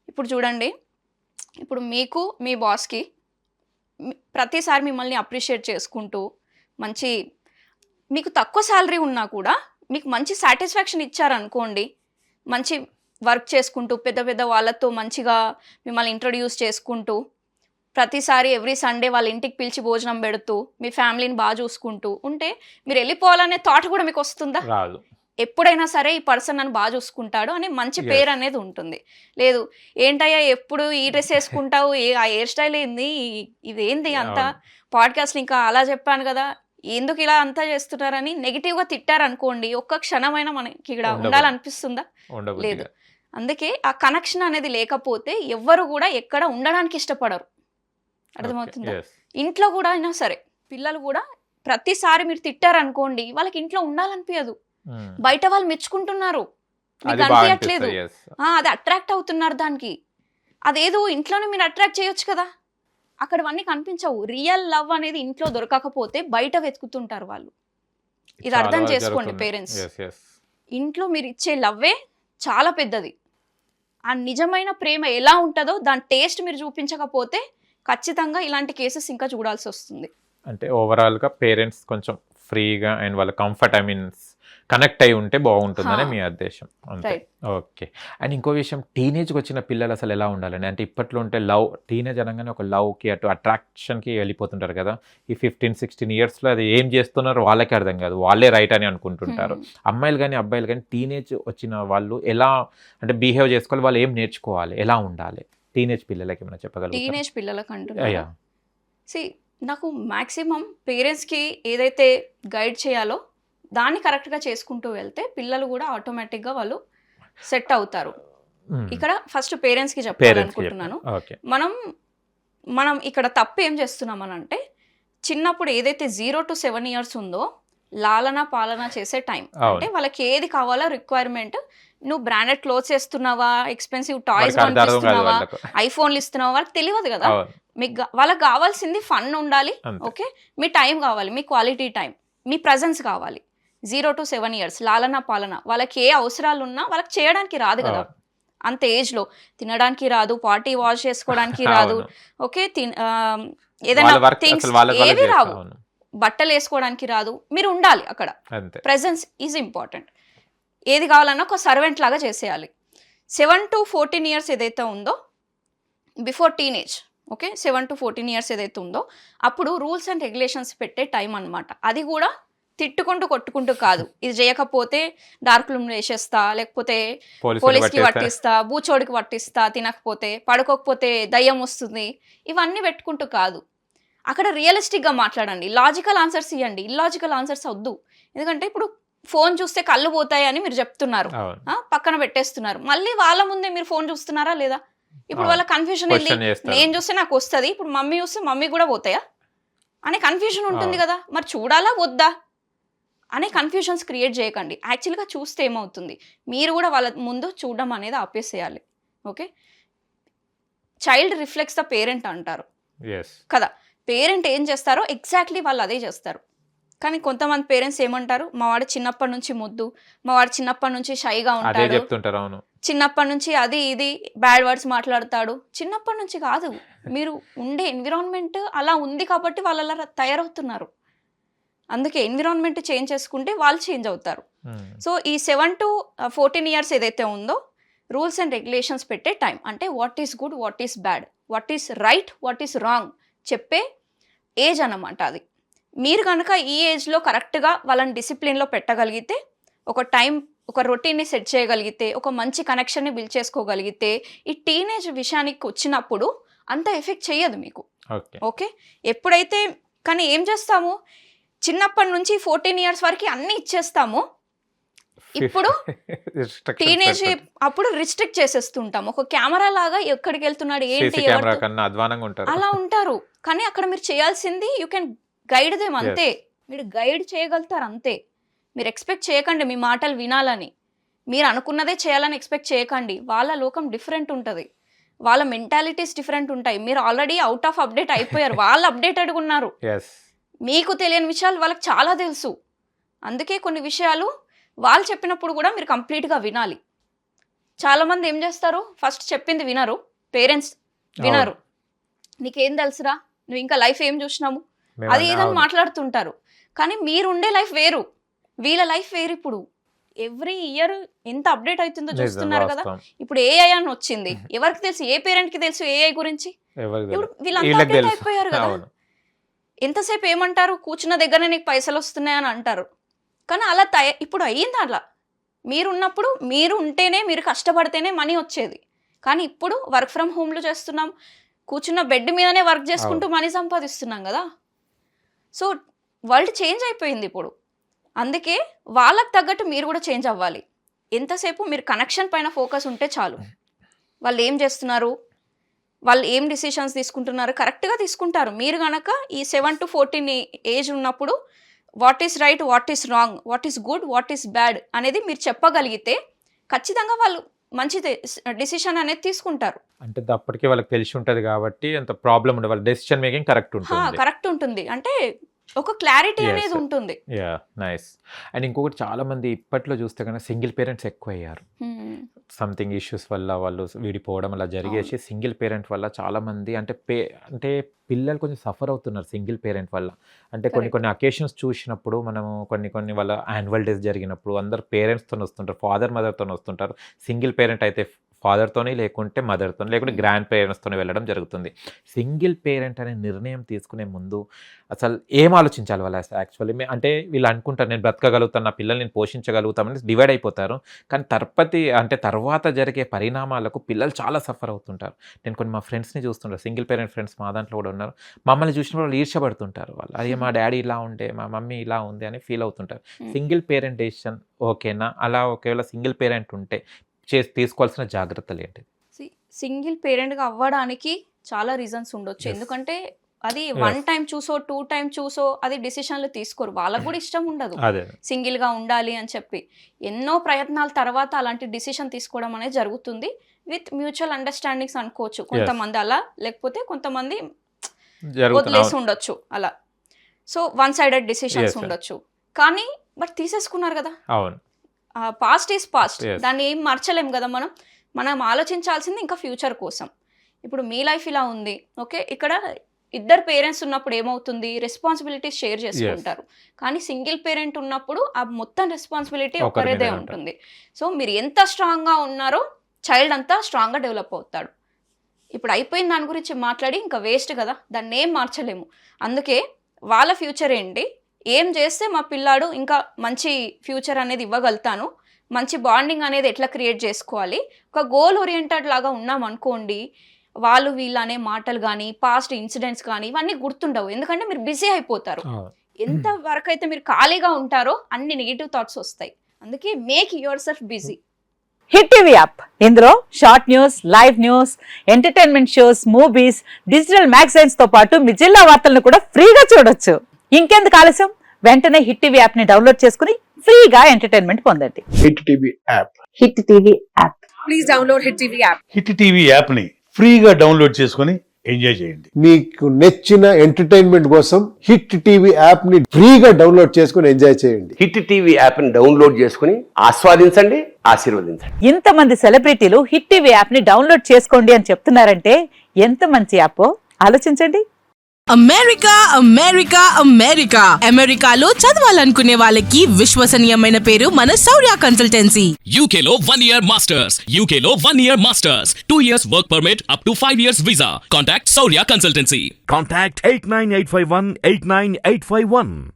ఇప్పుడు చూడండి, ఇప్పుడు మీకు మీ బాస్కి ప్రతిసారి మిమ్మల్ని అప్రిషియేట్ చేసుకుంటూ మంచి మీకు తక్కువ శాలరీ ఉన్నా కూడా మీకు మంచి సాటిస్ఫాక్షన్ ఇచ్చారనుకోండి, మంచి వర్క్ చేసుకుంటూ పెద్ద పెద్ద వాళ్ళతో మంచిగా మిమ్మల్ని ఇంట్రొడ్యూస్ చేసుకుంటూ ప్రతిసారి ఎవ్రీ సండే వాళ్ళ ఇంటికి పిలిచి భోజనం పెడుతూ మీ ఫ్యామిలీని బాగా చూసుకుంటూ ఉంటే మీరు వెళ్ళిపోవాలనే థాట్ కూడా మీకు వస్తుందా? రాదు. ఎప్పుడైనా సరే ఈ పర్సన్ నన్ను బాగా చూసుకుంటాడు అనే మంచి పేరు అనేది ఉంటుంది. లేదు ఏంటయ్యా ఎప్పుడు ఈ డ్రెస్ వేసుకుంటావు, ఆ హెయిర్ స్టైల్ ఏంది, ఇదేంది అంతా పాడ్కాస్ట్ ఇంకా అలా చెప్పాను కదా, ఎందుకు ఇలా అంతా చేస్తున్నారని నెగిటివ్గా తిట్టారనుకోండి, ఒక్క క్షణమైనా మనకి ఇక్కడ ఉండాలనిపిస్తుందా? లేదు. అందుకే ఆ కనెక్షన్ అనేది లేకపోతే ఎవ్వరు కూడా ఎక్కడ ఉండడానికి ఇష్టపడరు. అర్థమవుతుందా? ఇంట్లో కూడా అయినా సరే పిల్లలు కూడా ప్రతిసారి మీరు తిట్టారనుకోండి వాళ్ళకి ఇంట్లో ఉండాలనిపించదు. బయట వాళ్ళు మెచ్చుకుంటున్నారు, మీకు అనిపించట్లేదు, అది అట్రాక్ట్ అవుతున్నారు దానికి. అదేదో ఇంట్లోనే మీరు అట్రాక్ట్ చేయొచ్చు కదా, అక్కడ అన్నీ కనిపించవు. రియల్ లవ్ అనేది ఇంట్లో దొరకకపోతే బయట వెతుకుతుంటారు వాళ్ళు. ఇది అర్థం చేసుకోండి పేరెంట్స్. ఇంట్లో మీరు ఇచ్చే లవ్వే చాలా పెద్దది. ఆ నిజమైన ప్రేమ ఎలా ఉంటుందో దాని టేస్ట్ మీరు చూపించకపోతే ఖచ్చితంగా ఇలాంటి కేసెస్ ఇంకా చూడాల్సి వస్తుంది. అంటే ఓవరాల్గా పేరెంట్స్ కొంచెం ఫ్రీగా అండ్ వాళ్ళ కంఫర్ట్ కనెక్ట్ అయి ఉంటే బాగుంటుందని మీ ఉద్దేశం. అంతే. ఓకే. అండ్ ఇంకో విషయం, టీనేజ్కి వచ్చిన పిల్లలు అసలు ఎలా ఉండాలండి? అంటే ఇప్పట్లో ఉంటే టీనేజ్ అనగానే ఒక లవ్కి అటు అట్రాక్షన్కి వెళ్ళిపోతుంటారు కదా. ఈ 15-16 ఇయర్స్లో అది ఏం చేస్తున్నారో వాళ్ళకే అర్థం కాదు, వాళ్ళే రైట్ అని అనుకుంటుంటారు. అమ్మాయిలు కానీ అబ్బాయిలు కానీ టీనేజ్ వచ్చిన వాళ్ళు ఎలా అంటే బిహేవ్ చేసుకోవాలి, వాళ్ళు ఏం నేర్చుకోవాలి, ఎలా ఉండాలి టీనేజ్ పిల్లలకి ఏమైనా చెప్పగలరు? టీనేజ్ పిల్లలకి అంటున్నా, నాకు మ్యాక్సిమం పేరెంట్స్కి ఏదైతే గైడ్ చేయాలో దాన్ని కరెక్ట్గా చేసుకుంటూ వెళ్తే పిల్లలు కూడా ఆటోమేటిక్గా వాళ్ళు సెట్ అవుతారు. ఇక్కడ ఫస్ట్ పేరెంట్స్కి చెప్పాలనుకుంటున్నాను. మనం ఇక్కడ తప్పు ఏం చేస్తున్నామని అంటే, చిన్నప్పుడు ఏదైతే 0 to 7 years ఉందో లాలన పాలన చేసే టైం. అంటే వాళ్ళకి ఏది కావాలో రిక్వైర్మెంట్, నువ్వు బ్రాండెడ్ క్లోత్స్ వేస్తున్నావా, ఎక్స్పెన్సివ్ టాయ్స్ పంపిస్తున్నావా, ఐఫోన్లు ఇస్తున్నావా, వాళ్ళకి తెలియదు కదా. మీకు వాళ్ళకి కావాల్సింది ఫన్ ఉండాలి, ఓకే, మీ టైం కావాలి, మీ క్వాలిటీ టైం, మీ ప్రజెన్స్ కావాలి. 0 to 7 years లాలన పాలన, వాళ్ళకి ఏ అవసరాలు ఉన్నా వాళ్ళకి చేయడానికి రాదు కదా అంత ఏజ్లో. తినడానికి రాదు, పార్టీ వాష్ చేసుకోవడానికి రాదు, ఓకే, ఏదైనా థింగ్స్ ఏవి రావు, బట్టలు వేసుకోవడానికి రాదు. మీరు ఉండాలి అక్కడ, ప్రెజెన్స్ ఈజ్ ఇంపార్టెంట్. ఏది కావాలన్నా ఒక సర్వెంట్ లాగా చేసేయాలి. 7 to 14 years ఏదైతే ఉందో, before teenage, okay, 7 to 14 years ఏదైతే ఉందో అప్పుడు రూల్స్ అండ్ రెగ్యులేషన్స్ పెట్టే టైం అనమాట. అది కూడా తిట్టుకుంటూ కొట్టుకుంటూ కాదు, ఇది చేయకపోతే డార్క్ రూమ్ వేసేస్తా, లేకపోతే పోలీస్కి పట్టిస్తా, బూచోడికి పట్టిస్తా, తినకపోతే పడుకోకపోతే దయ్యం వస్తుంది, ఇవన్నీ పెట్టుకుంటూ కాదు. అక్కడ రియలిస్టిక్గా మాట్లాడండి, లాజికల్ ఆన్సర్స్ ఇవ్వండి, ఇల్లాజికల్ ఆన్సర్స్ వద్దు. ఎందుకంటే ఇప్పుడు ఫోన్ చూస్తే కళ్ళు పోతాయి అని మీరు చెప్తున్నారు, పక్కన పెట్టేస్తున్నారు, మళ్ళీ వాళ్ళ ముందే మీరు ఫోన్ చూస్తున్నారా లేదా? ఇప్పుడు వాళ్ళ కన్ఫ్యూజన్ ఏంటి, నేను చూస్తే నాకు వస్తుంది, ఇప్పుడు మమ్మీ చూస్తే మమ్మీ కూడా పోతాయా అనే కన్ఫ్యూజన్ ఉంటుంది కదా. మరి చూడాలా వద్దా అనే కన్ఫ్యూజన్స్ క్రియేట్ చేయకండి. యాక్చువల్గా చూస్తే ఏమవుతుంది, మీరు కూడా వాళ్ళ ముందు చూడడం అనేది ఆపేసేయాలి. Okay, child reflects the parent అంటారు కదా. పేరెంట్ ఏం చేస్తారో ఎగ్జాక్ట్లీ వాళ్ళు అదే చేస్తారు. కానీ కొంతమంది పేరెంట్స్ ఏమంటారు, మా వాడు చిన్నప్పటి నుంచి ముద్దు, మా వాడు చిన్నప్పటి నుంచి షైగా ఉంటాడు, చిన్నప్పటి నుంచి అది ఇది బ్యాడ్ వర్డ్స్ మాట్లాడతాడు. చిన్నప్పటి నుంచి కాదు, మీరు ఉండే ఎన్విరాన్మెంట్ అలా ఉంది కాబట్టి వాళ్ళు అలా తయారవుతున్నారు. అందుకే ఎన్విరాన్మెంట్ చేంజ్ చేసుకుంటే వాళ్ళు చేంజ్ అవుతారు. సో ఈ 7 to 14 years ఏదైతే ఉందో రూల్స్ అండ్ రెగ్యులేషన్స్ పెట్టే టైం. అంటే what is good, what is bad, what is right, what is wrong చెప్పే ఏజ్ అన్నమాట అది. మీరు కనుక ఈ ఏజ్లో కరెక్ట్గా వాళ్ళని డిసిప్లిన్లో పెట్టగలిగితే, ఒక టైం, ఒక రొటీన్ని సెట్ చేయగలిగితే, ఒక మంచి కనెక్షన్ని బిల్డ్ చేసుకోగలిగితే, ఈ టీనేజ్ విషయానికి వచ్చినప్పుడు అంత ఎఫెక్ట్ చేయదు మీకు. ఓకే, ఎప్పుడైతే కానీ ఏం చేస్తాము, చిన్నప్పటి నుంచి 14 years వరకు అన్నీ ఇచ్చేస్తాము, ఇప్పుడు టీనేజ్ అప్పుడు రిస్ట్రిక్ట్ చేసేస్తుంటాం. ఒక కెమెరా లాగా ఎక్కడికి వెళ్తున్నాడు ఏంటి అలా ఉంటారు. కానీ అక్కడ మీరు చేయాల్సింది యూ కెన్ గైడ్ దేమ్, అంతే. మీరు గైడ్ చేయగలుగుతారు అంతే. మీరు ఎక్స్పెక్ట్ చేయకండి మీ మాటలు వినాలని, మీరు అనుకున్నదే చేయాలని ఎక్స్పెక్ట్ చేయకండి. వాళ్ళ లోకం డిఫరెంట్ ఉంటుంది, వాళ్ళ మెంటాలిటీస్ డిఫరెంట్ ఉంటాయి. మీరు ఆల్రెడీ అవుట్ ఆఫ్ అప్డేట్ అయిపోయారు, వాళ్ళు అప్డేటెడ్గా ఉన్నారు. మీకు తెలియని విషయాలు వాళ్ళకి చాలా తెలుసు. అందుకే కొన్ని విషయాలు వాళ్ళు చెప్పినప్పుడు కూడా మీరు కంప్లీట్గా వినాలి. చాలా మంది ఏం చేస్తారు, ఫస్ట్ చెప్పింది వినరు, పేరెంట్స్ వినరు. నీకేం తెలుసురా, నువ్వు ఇంకా లైఫ్ ఏం చూసినాము, అది ఏదని మాట్లాడుతుంటారు. కానీ మీరుండే లైఫ్ వేరు, వీళ్ళ లైఫ్ వేరు. ఇప్పుడు ఎవ్రీ ఇయర్ ఎంత అప్డేట్ అవుతుందో చూస్తున్నారు కదా. ఇప్పుడు ఏఐ అని వచ్చింది, ఎవరికి తెలుసు, ఏ పేరెంట్ కి తెలుసు ఏఐ గురించి? ఇప్పుడు వీళ్ళంతా అప్డేట్ అయిపోయారు కదా. ఎంతసేపు ఏమంటారు, కూర్చున్న దగ్గరనే నీకు పైసలు వస్తున్నాయని అంటారు. కానీ అలా ఇప్పుడు అయ్యింది అట్లా. మీరున్నప్పుడు మీరు ఉంటేనే, మీరు కష్టపడితేనే మనీ వచ్చేది. కానీ ఇప్పుడు వర్క్ ఫ్రమ్ హోమ్లో చేస్తున్నాం, కూర్చున్న బెడ్ మీదనే వర్క్ చేసుకుంటూ మనీ సంపాదిస్తున్నాం కదా. సో వరల్డ్ చేంజ్ అయిపోయింది ఇప్పుడు. అందుకే వాళ్ళకి తగ్గట్టు మీరు కూడా చేంజ్ అవ్వాలి. ఎంతసేపు మీరు కనెక్షన్ పైన ఫోకస్ ఉంటే చాలు. వాళ్ళు ఏం చేస్తున్నారు, వాళ్ళు ఏం డిసిషన్స్ తీసుకుంటున్నారు, కరెక్ట్గా తీసుకుంటారు. మీరు కనుక ఈ 7 to 14 ఏజ్ ఉన్నప్పుడు what is right, what is wrong, what is good, what is bad అనేది మీరు చెప్పగలిగితే ఖచ్చితంగా వాళ్ళు మంచి డిసిషన్ అనేది తీసుకుంటారు. అంటే అప్పటికే వాళ్ళకి తెలిసి ఉంటుంది కాబట్టి అంత ప్రాబ్లం ఉండదు, వాళ్ళ డెసిషన్ మేకింగ్ కరెక్ట్ ఉంటుంది. అంటే ఒక క్లారిటీ అనేది ఉంటుంది. నైస్. అండ్ ఇంకొకటి, చాలా మంది ఇప్పట్లో చూస్తే కన్నా సింగిల్ పేరెంట్స్ ఎక్కువ అయ్యారు. సంథింగ్ ఇష్యూస్ వల్ల వాళ్ళు విడిపోవడం అలా జరిగేసి సింగిల్ పేరెంట్ వల్ల చాలా మంది అంటే పిల్లలు కొంచెం సఫర్ అవుతున్నారు సింగిల్ పేరెంట్ వల్ల. అంటే కొన్ని అకేషన్స్ చూసినప్పుడు మనము కొన్ని వాళ్ళ యాన్యువల్ డేస్ జరిగినప్పుడు అందరు పేరెంట్స్తో వస్తుంటారు, ఫాదర్ మదర్తో వస్తుంటారు. సింగిల్ పేరెంట్ అయితే ఫాదర్తోని, లేకుంటే మదర్తో, లేకుంటే గ్రాండ్ పేరెంట్స్తోనే వెళ్ళడం జరుగుతుంది. సింగిల్ పేరెంట్ అనే నిర్ణయం తీసుకునే ముందు అసలు ఏం ఆలోచించాలి వాళ్ళు యాక్చువల్లీ? అంటే వీళ్ళు అనుకుంటారు నేను బ్రతకగలుగుతాను, నా పిల్లల్ని నేను పోషించగలుగుతామని డివైడ్ అయిపోతారు. కానీ తర్వాత జరిగే పరిణామాలకు పిల్లలు చాలా సఫర్ అవుతుంటారు. నేను కొన్ని మా ఫ్రెండ్స్ని చూస్తుంటారు, సింగిల్ పేరెంట్ ఫ్రెండ్స్ మా దాంట్లో కూడా ఉన్నారు. మమ్మల్ని చూసినప్పుడు వాళ్ళు ఈర్షపడుతుంటారు. వాళ్ళు అదే మా డాడీ ఇలా ఉండే, మా మమ్మీ ఇలా ఉంది అని ఫీల్ అవుతుంటారు. సింగిల్ పేరెంట్ డెసిషన్ ఓకేనా? అలా ఒకవేళ సింగిల్ పేరెంట్ ఉంటే తీసుకోవాల్సిన జాగ్రత్తలు ఏంటి? సింగిల్ పేరెంట్గా అవ్వడానికి చాలా రీజన్స్ ఉండొచ్చు. ఎందుకంటే అది 1 time చూసో 2 time చూసో అది డిసిషన్లు తీసుకోరు. వాళ్ళకు కూడా ఇష్టం ఉండదు సింగిల్గా ఉండాలి అని చెప్పి. ఎన్నో ప్రయత్నాల తర్వాత అలాంటి డిసిషన్ తీసుకోవడం అనేది జరుగుతుంది. విత్ మ్యూచువల్ అండర్స్టాండింగ్స్ అనుకోవచ్చు. కొంతమంది అలా, లేకపోతే కొంతమంది వదిలేసి ఉండొచ్చు అలా. సో 1-sided డిసిషన్స్ ఉండొచ్చు. కానీ బట్ తీసేసుకున్నారు కదా. పాస్ట్ ఈజ్ పాస్ట్, దాన్ని ఏం మార్చలేం కదా మనం ఆలోచించాల్సింది ఇంకా ఫ్యూచర్ కోసం. ఇప్పుడు మీ లైఫ్ ఇలా ఉంది, ఓకే, ఇక్కడ ఇద్దరు పేరెంట్స్ ఉన్నప్పుడు ఏమవుతుంది, రెస్పాన్సిబిలిటీస్ షేర్ చేసుకుంటారు. కానీ సింగిల్ పేరెంట్ ఉన్నప్పుడు ఆ మొత్తం రెస్పాన్సిబిలిటీ ఒకరిదే ఉంటుంది. సో మీరు ఎంత స్ట్రాంగ్గా ఉన్నారో చైల్డ్ అంతా స్ట్రాంగ్గా డెవలప్ అవుతాడు. ఇప్పుడు అయిపోయిన దాని గురించి మాట్లాడి ఇంకా వేస్ట్ కదా, దాన్ని ఏం మార్చలేము. అందుకే వాళ్ళ ఫ్యూచర్ ఏంటి, ఏం చేస్తే మా పిల్లాడు ఇంకా మంచి ఫ్యూచర్ అనేది ఇవ్వగలుగుతాను, మంచి బాండింగ్ అనేది ఎట్లా క్రియేట్ చేసుకోవాలి, ఒక గోల్ ఓరియంటెడ్ లాగా ఉన్నాం అనుకోండి, వాళ్ళు వీళ్ళు అనే మాటలు కానీ పాస్ట్ ఇన్సిడెంట్స్ కానీ ఇవన్నీ గుర్తుండవు. ఎందుకంటే మీరు బిజీ అయిపోతారు. ఎంత వరకు అయితే మీరు ఖాళీగా ఉంటారో అన్ని నెగిటివ్ థాట్స్ వస్తాయి. అందుకే make yourself busy. Hit TV app, ఇందులో short news, live news, entertainment shows, movies, digital magazines తో పాటు మీ జిల్లా వార్తలను కూడా ఫ్రీగా చూడొచ్చు. ఇంకెందుకు ఆలస్యం, వెంటనే హిట్ టీవీ యాప్ ని డౌన్లోడ్ చేసుకుని ఫ్రీగా ఎంటర్టైన్మెంట్ పొందండి. Hit TV app, hit TV app, please download hit TV app. Hit TV app ని ఫ్రీగా డౌన్లోడ్ చేసుకుని ఎంజాయ్ చేయండి. మీకు నచ్చిన ఎంటర్టైన్మెంట్ కోసం హిట్ టీవీ యాప్ ని ఫ్రీగా డౌన్లోడ్ చేసుకుని ఎంజాయ్ చేయండి. హిట్ టీవీ యాప్ ని డౌన్లోడ్ చేసుకుని ఆస్వాదించండి, ఆశీర్వదించండి. ఇంతమంది సెలబ్రిటీలు హిట్ టీవీ యాప్ ని డౌన్లోడ్ చేసుకోండి అని చెప్తున్నారంటే ఎంత మంచి యాప్ ఆలోచించండి. అమెరికా అమెరికా అమెరికా అమెరికాలో చదవాలనుకునే వాళ్ళకి విశ్వసనీయమైన పేరు మన శౌర్య కన్సల్టెన్సీ. UK లో 1 year masters, UK లో 1 year masters, 2 years work permit up to 5 years visa. Contact Saurya Consultancy. Contact 89851 89851.